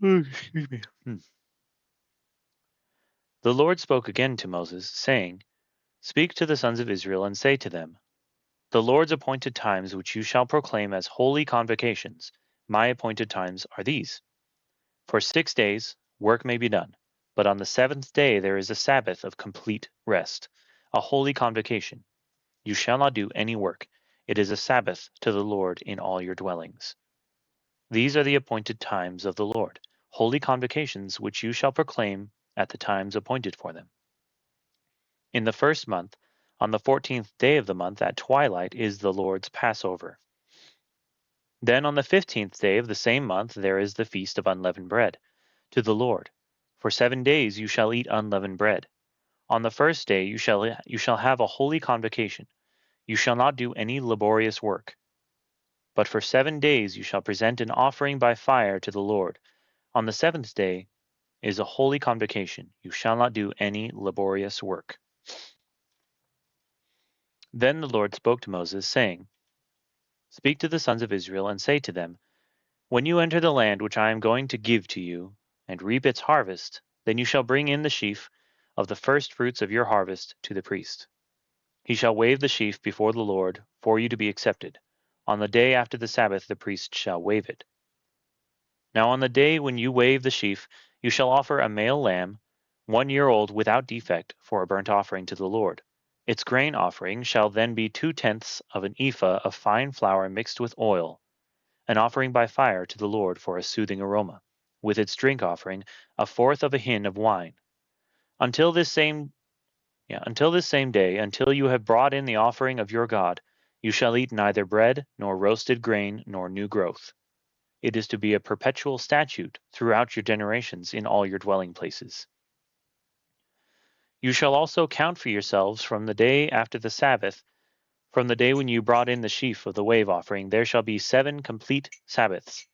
Excuse me. The Lord spoke again to Moses, saying, Speak to the sons of Israel and say to them, The Lord's appointed times which you shall proclaim as holy convocations, my appointed times are these. For 6 days work may be done, but on the 7th day there is a Sabbath of complete rest, a holy convocation. You shall not do any work. It is a Sabbath to the Lord in all your dwellings. These are the appointed times of the Lord, holy convocations which you shall proclaim at the times appointed for them. In the 1st month, on the 14th day of the month at twilight is the Lord's Passover. Then on the 15th day of the same month there is the feast of unleavened bread, to the Lord. For 7 days you shall eat unleavened bread. On the 1st day you shall have a holy convocation. You shall not do any laborious work. But for 7 days you shall present an offering by fire to the Lord. On the 7th day is a holy convocation. You shall not do any laborious work. Then the Lord spoke to Moses, saying, Speak to the sons of Israel and say to them, When you enter the land which I am going to give to you, and reap its harvest, then you shall bring in the sheaf of the first fruits of your harvest to the priest. He shall wave the sheaf before the Lord for you to be accepted. On the day after the Sabbath the priest shall wave it. Now on the day when you wave the sheaf, you shall offer a male lamb, 1 year old without defect, for a burnt offering to the Lord. Its grain offering shall then be 2/10 of an ephah of fine flour mixed with oil, an offering by fire to the Lord for a soothing aroma, with its drink offering, 1/4 of a hin of wine. Until this same day, until you have brought in the offering of your God, you shall eat neither bread, nor roasted grain, nor new growth. It is to be a perpetual statute throughout your generations in all your dwelling places. You shall also count for yourselves from the day after the Sabbath, from the day when you brought in the sheaf of the wave offering, there shall be 7 complete Sabbaths.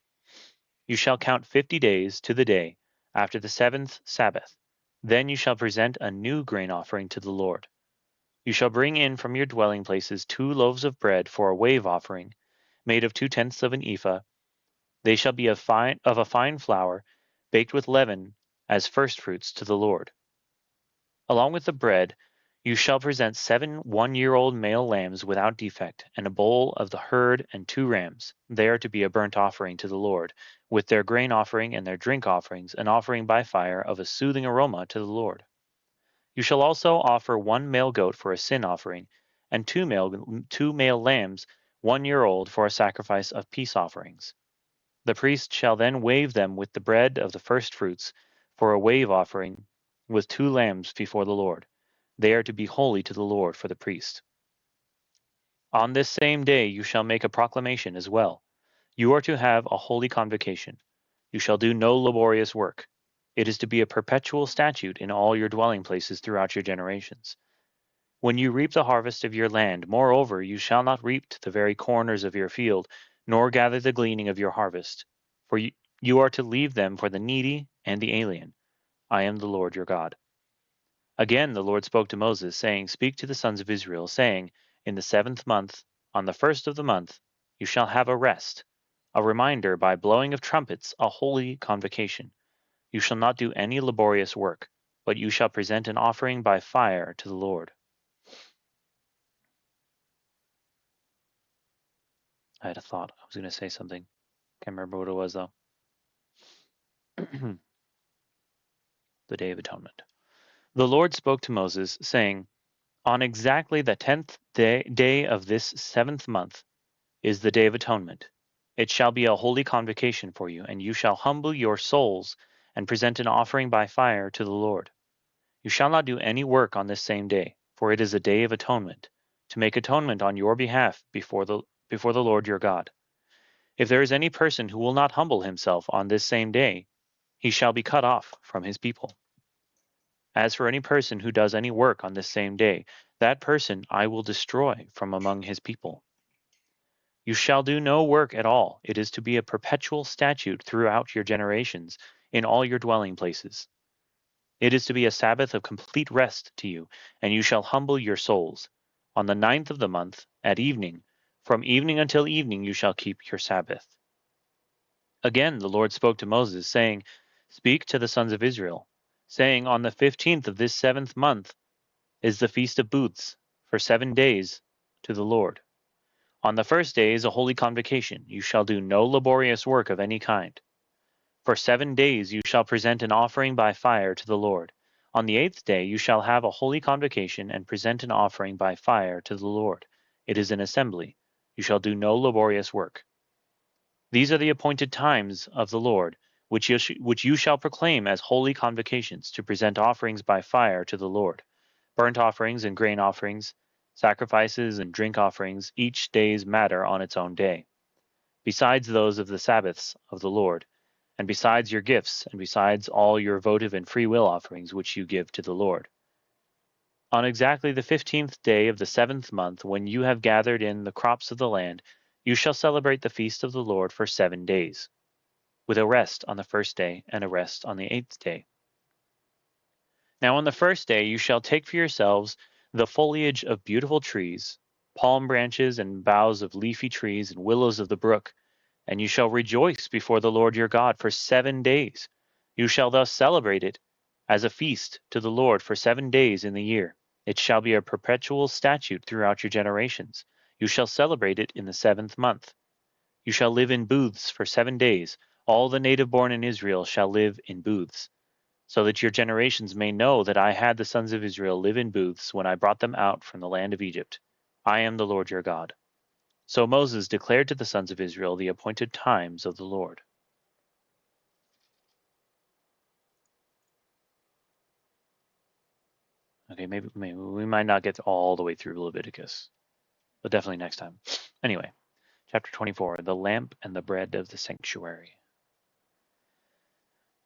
You shall count 50 days to the day after the 7th Sabbath. Then you shall present a new grain offering to the Lord. You shall bring in from your dwelling places 2 loaves of bread for a wave offering, made of 2/10 of an ephah. They shall be of a fine flour, baked with leaven, as firstfruits to the Lord. Along with the bread, you shall present 7 one-year-old male lambs without defect, and a bull of the herd and 2 rams. They are to be a burnt offering to the Lord, with their grain offering and their drink offerings, an offering by fire of a soothing aroma to the Lord. You shall also offer 1 male goat for a sin offering, and 2 male lambs 1 year old for a sacrifice of peace offerings. The priest shall then wave them with the bread of the firstfruits for a wave offering with 2 lambs before the Lord. They are to be holy to the Lord for the priest. On this same day you shall make a proclamation as well. You are to have a holy convocation. You shall do no laborious work. It is to be a perpetual statute in all your dwelling places throughout your generations. When you reap the harvest of your land, moreover, you shall not reap to the very corners of your field, nor gather the gleaning of your harvest, for you are to leave them for the needy and the alien. I am the Lord your God. Again the Lord spoke to Moses, saying, Speak to the sons of Israel, saying, In the 7th month, on the 1st of the month, you shall have a rest, a reminder by blowing of trumpets, a holy convocation. You shall not do any laborious work, but you shall present an offering by fire to the Lord. I had a thought. I was going to say something. Can't remember what it was, though. The Day of Atonement. The Lord spoke to Moses, saying, On exactly the 10th day of this 7th month is the Day of Atonement. It shall be a holy convocation for you, and you shall humble your souls and present an offering by fire to the Lord. You shall not do any work on this same day, for it is a day of atonement, to make atonement on your behalf before the Lord your God. If there is any person who will not humble himself on this same day, he shall be cut off from his people. As for any person who does any work on this same day, that person I will destroy from among his people. You shall do no work at all. It is to be a perpetual statute throughout your generations, in all your dwelling places. It is to be a Sabbath of complete rest to you, and you shall humble your souls. On the 9th of the month, at evening, from evening until evening you shall keep your Sabbath. Again the Lord spoke to Moses, saying, Speak to the sons of Israel, saying, On the 15th of this 7th month is the Feast of Booths, for 7 days to the Lord. On the first day is a holy convocation. You shall do no laborious work of any kind. For 7 days you shall present an offering by fire to the Lord. On the 8th day you shall have a holy convocation and present an offering by fire to the Lord. It is an assembly. You shall do no laborious work. These are the appointed times of the Lord, which you shall proclaim as holy convocations, to present offerings by fire to the Lord, burnt offerings and grain offerings, sacrifices and drink offerings, each day's matter on its own day, besides those of the Sabbaths of the Lord, and besides your gifts, and besides all your votive and free will offerings which you give to the Lord. On exactly the 15th day of the 7th month, when you have gathered in the crops of the land, you shall celebrate the feast of the Lord for 7 days, with a rest on the first day and a rest on the 8th day. Now on the first day you shall take for yourselves the foliage of beautiful trees, palm branches and boughs of leafy trees and willows of the brook, and you shall rejoice before the Lord your God for 7 days. You shall thus celebrate it as a feast to the Lord for 7 days in the year. It shall be a perpetual statute throughout your generations. You shall celebrate it in the 7th month. You shall live in booths for 7 days. All the native born in Israel shall live in booths, so that your generations may know that I had the sons of Israel live in booths when I brought them out from the land of Egypt. I am the Lord your God. So Moses declared to the sons of Israel the appointed times of the Lord. Okay, maybe we might not get all the way through Leviticus, but definitely next time. Anyway, chapter 24, the lamp and the bread of the sanctuary.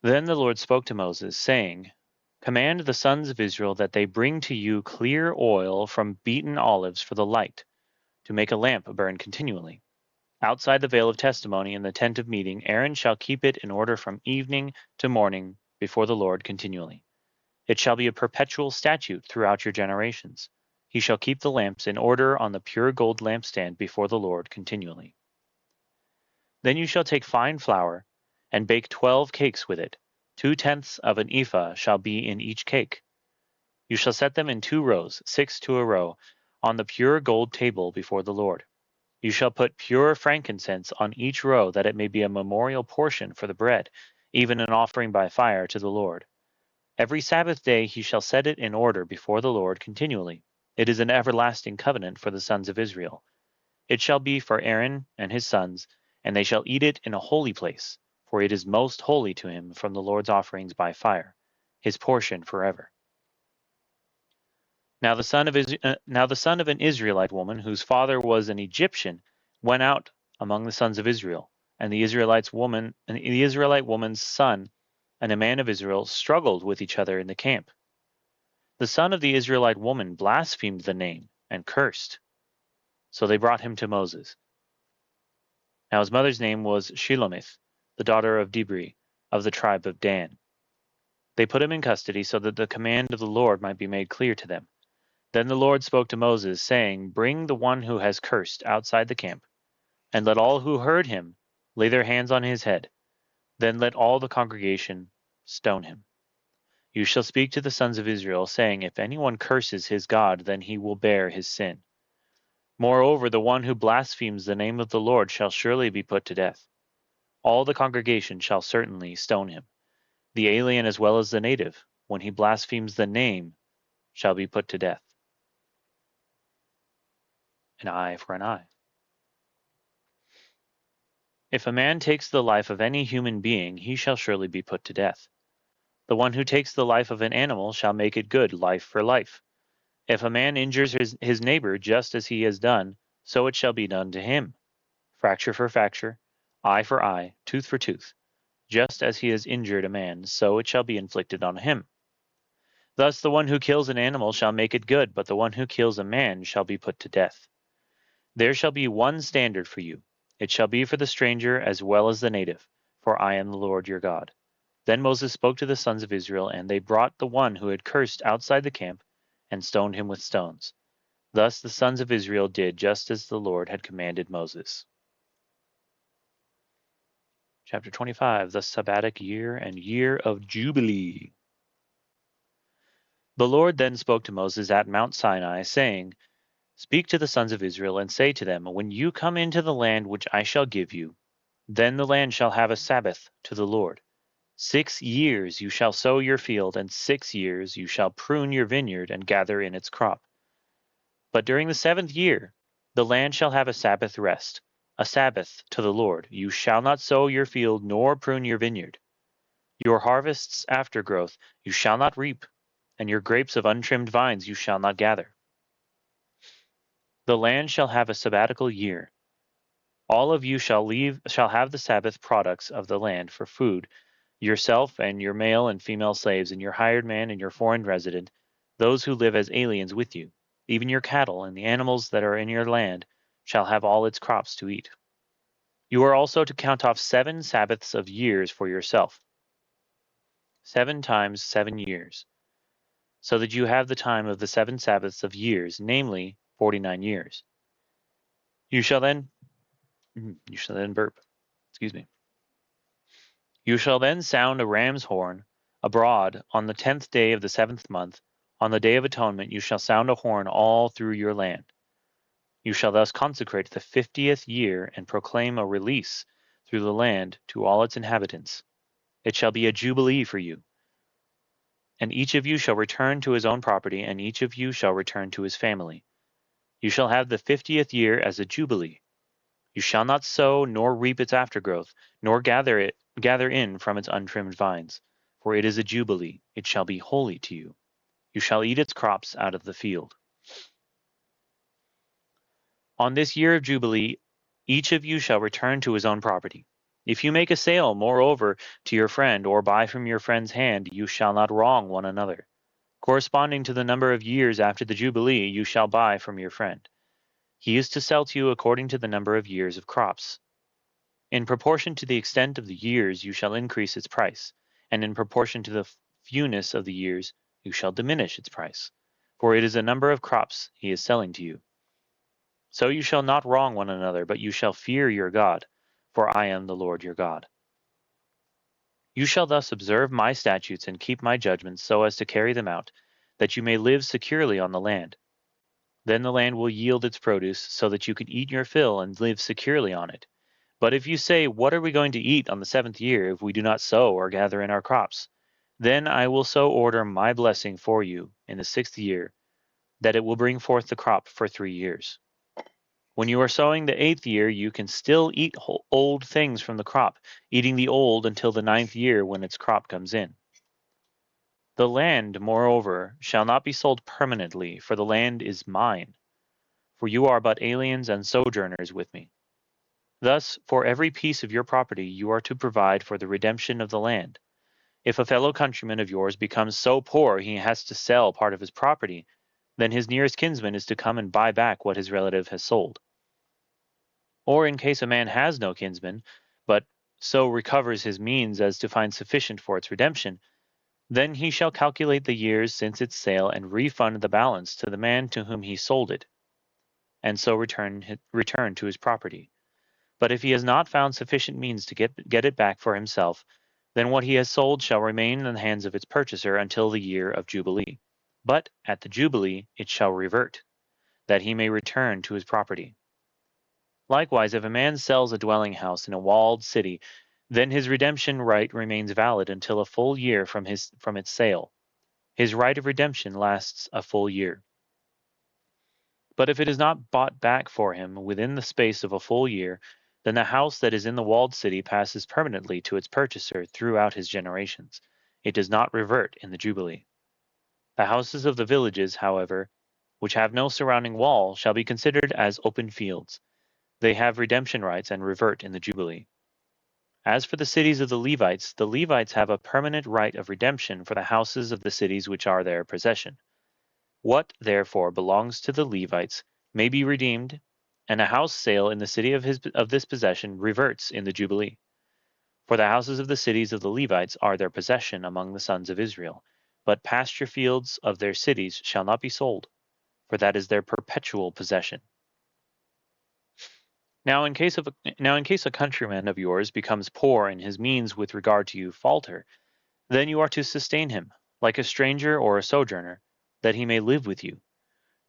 Then the Lord spoke to Moses, saying, Command the sons of Israel that they bring to you clear oil from beaten olives for the light, to make a lamp burn continually. Outside the veil of testimony in the tent of meeting, Aaron shall keep it in order from evening to morning before the Lord continually. It shall be a perpetual statute throughout your generations. He shall keep the lamps in order on the pure gold lampstand before the Lord continually. Then you shall take fine flour and bake 12 cakes with it. 2/10 of an ephah shall be in each cake. You shall set them in 2 rows, 6 to a row, on the pure gold table before the Lord. You shall put pure frankincense on each row, that it may be a memorial portion for the bread, even an offering by fire to the Lord. Every Sabbath day he shall set it in order before the Lord continually. It is an everlasting covenant for the sons of Israel. It shall be for Aaron and his sons, and they shall eat it in a holy place, for it is most holy to him from the Lord's offerings by fire, his portion forever. Now the son of an Israelite woman, whose father was an Egyptian, went out among the sons of Israel, and the Israelite woman's son and a man of Israel struggled with each other in the camp. The son of the Israelite woman blasphemed the name and cursed. So they brought him to Moses. Now his mother's name was Shelomith, the daughter of Dibri, of the tribe of Dan. They put him in custody so that the command of the Lord might be made clear to them. Then the Lord spoke to Moses, saying, Bring the one who has cursed outside the camp, and let all who heard him lay their hands on his head. Then let all the congregation stone him. You shall speak to the sons of Israel, saying, If anyone curses his God, then he will bear his sin. Moreover, the one who blasphemes the name of the Lord shall surely be put to death. All the congregation shall certainly stone him. The alien as well as the native, when he blasphemes the name, shall be put to death. An eye for an eye. If a man takes the life of any human being, he shall surely be put to death. The one who takes the life of an animal shall make it good, life for life. If a man injures his neighbor just as he has done, so it shall be done to him. Fracture for fracture, eye for eye, tooth for tooth. Just as he has injured a man, so it shall be inflicted on him. Thus the one who kills an animal shall make it good, but the one who kills a man shall be put to death. There shall be one standard for you. It shall be for the stranger as well as the native, for I am the Lord your God. Then Moses spoke to the sons of Israel, and they brought the one who had cursed outside the camp, and stoned him with stones. Thus the sons of Israel did just as the Lord had commanded Moses. Chapter 25, the Sabbatic year and year of Jubilee. The Lord then spoke to Moses at Mount Sinai, saying, Speak to the sons of Israel, and say to them, When you come into the land which I shall give you, then the land shall have a Sabbath to the Lord. 6 years you shall sow your field, and 6 years you shall prune your vineyard and gather in its crop. But during the 7th year the land shall have a Sabbath rest, a Sabbath to the Lord. You shall not sow your field nor prune your vineyard. Your harvest's aftergrowth you shall not reap, and your grapes of untrimmed vines you shall not gather. The land shall have a sabbatical year. All of you shall have the Sabbath products of the land for food, yourself and your male and female slaves, and your hired man and your foreign resident, those who live as aliens with you. Even your cattle and the animals that are in your land shall have all its crops to eat. You are also to count off 7 Sabbaths of years for yourself, 7 times 7 years, so that you have the time of the 7 Sabbaths of years, namely 49 years. You shall then burp. Excuse me. You shall then sound a ram's horn abroad on the 10th day of the 7th month. On the day of atonement you shall sound a horn all through your land. You shall thus consecrate the 50th year and proclaim a release through the land to all its inhabitants. It shall be a jubilee for you. And each of you shall return to his own property, and each of you shall return to his family. You shall have the 50th year as a jubilee. You shall not sow nor reap its aftergrowth, nor gather in from its untrimmed vines, for it is a jubilee, it shall be holy to you. You shall eat its crops out of the field. On this year of jubilee, each of you shall return to his own property. If you make a sale, moreover, to your friend, or buy from your friend's hand, you shall not wrong one another. Corresponding to the number of years after the jubilee, you shall buy from your friend. He is to sell to you according to the number of years of crops. In proportion to the extent of the years you shall increase its price, and in proportion to the fewness of the years you shall diminish its price, for it is a number of crops he is selling to you. So you shall not wrong one another, but you shall fear your God, for I am the Lord your God. You shall thus observe my statutes and keep my judgments so as to carry them out, that you may live securely on the land. Then the land will yield its produce, so that you can eat your fill and live securely on it. But if you say, What are we going to eat on the 7th year if we do not sow or gather in our crops? Then I will so order my blessing for you in the 6th year, that it will bring forth the crop for 3 years. When you are sowing the 8th year, you can still eat old things from the crop, eating the old until the 9th year when its crop comes in. The land, moreover, shall not be sold permanently, for the land is mine, for you are but aliens and sojourners with me. Thus, for every piece of your property you are to provide for the redemption of the land. If a fellow countryman of yours becomes so poor he has to sell part of his property, then his nearest kinsman is to come and buy back what his relative has sold. Or in case a man has no kinsman, but so recovers his means as to find sufficient for its redemption, then he shall calculate the years since its sale and refund the balance to the man to whom he sold it, and so return to his property. But if he has not found sufficient means to get it back for himself, then what he has sold shall remain in the hands of its purchaser until the year of Jubilee. But at the Jubilee it shall revert, that he may return to his property. Likewise, if a man sells a dwelling house in a walled city, then his redemption right remains valid until a full year from its sale. His right of redemption lasts a full year. But if it is not bought back for him within the space of a full year, then the house that is in the walled city passes permanently to its purchaser throughout his generations. It does not revert in the Jubilee. The houses of the villages, however, which have no surrounding wall, shall be considered as open fields. They have redemption rights and revert in the Jubilee. As for the cities of the Levites have a permanent right of redemption for the houses of the cities which are their possession. What, therefore, belongs to the Levites may be redeemed, and a house sale in the city of this possession reverts in the Jubilee. For the houses of the cities of the Levites are their possession among the sons of Israel, but pasture fields of their cities shall not be sold, for that is their perpetual possession. Now in case a countryman of yours becomes poor and his means with regard to you falter, then you are to sustain him, like a stranger or a sojourner, that he may live with you.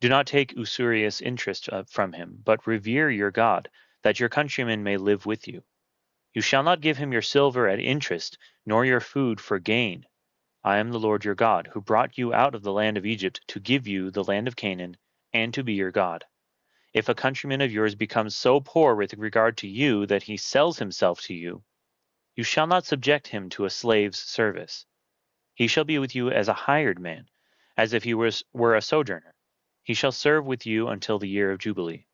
Do not take usurious interest from him, but revere your God, that your countryman may live with you. You shall not give him your silver at interest, nor your food for gain. I am the Lord your God, who brought you out of the land of Egypt to give you the land of Canaan, and to be your God. If a countryman of yours becomes so poor with regard to you that he sells himself to you, you shall not subject him to a slave's service. He shall be with you as a hired man, as if he were a sojourner. He shall serve with you until the year of Jubilee.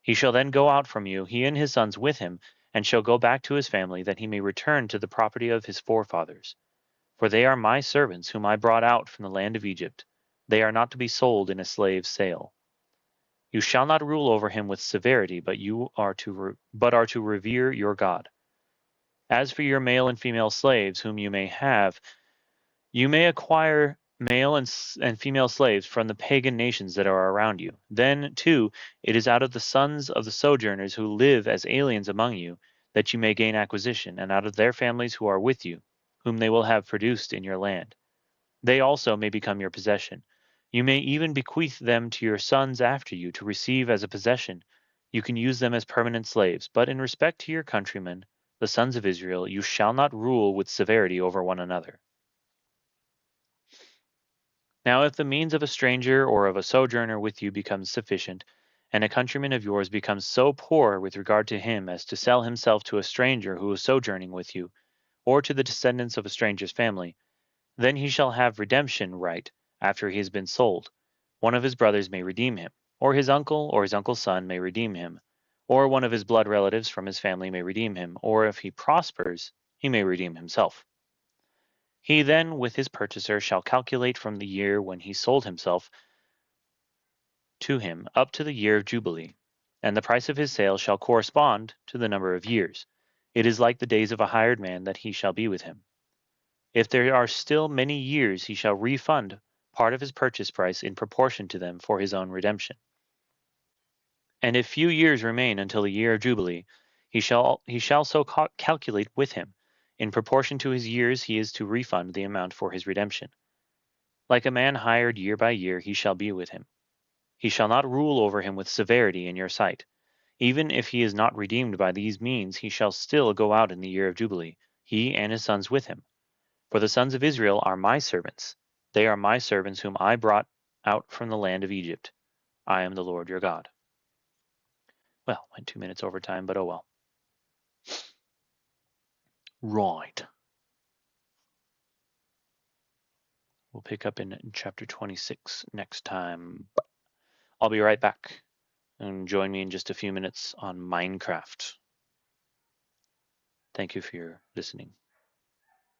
He shall then go out from you, he and his sons with him, and shall go back to his family, that he may return to the property of his forefathers. For they are my servants, whom I brought out from the land of Egypt. They are not to be sold in a slave's sale. You shall not rule over him with severity, but are to revere your God. As for your male and female slaves, whom you may have, you may acquire male and female slaves from the pagan nations that are around you. Then, too, it is out of the sons of the sojourners who live as aliens among you that you may gain acquisition, and out of their families who are with you, whom they will have produced in your land. They also may become your possession. You may even bequeath them to your sons after you to receive as a possession. You can use them as permanent slaves, but in respect to your countrymen, the sons of Israel, you shall not rule with severity over one another. Now if the means of a stranger or of a sojourner with you becomes sufficient, and a countryman of yours becomes so poor with regard to him as to sell himself to a stranger who is sojourning with you, or to the descendants of a stranger's family, then he shall have redemption right after he has been sold. One of his brothers may redeem him, or his uncle or his uncle's son may redeem him, or one of his blood relatives from his family may redeem him, or if he prospers, he may redeem himself. He then with his purchaser shall calculate from the year when he sold himself to him up to the year of Jubilee, and the price of his sale shall correspond to the number of years. It is like the days of a hired man that he shall be with him. If there are still many years, he shall refund part of his purchase price in proportion to them for his own redemption. And if few years remain until the year of Jubilee, he shall so calculate with him. In proportion to his years, he is to refund the amount for his redemption. Like a man hired year by year, he shall be with him. He shall not rule over him with severity in your sight. Even if he is not redeemed by these means, he shall still go out in the year of Jubilee, he and his sons with him. For the sons of Israel are my servants. They are my servants whom I brought out from the land of Egypt. I am the Lord your God. Well, went 2 minutes over time, but oh well. Right. We'll pick up in chapter 26 next time. I'll be right back. And join me in just a few minutes on Minecraft. Thank you for your listening.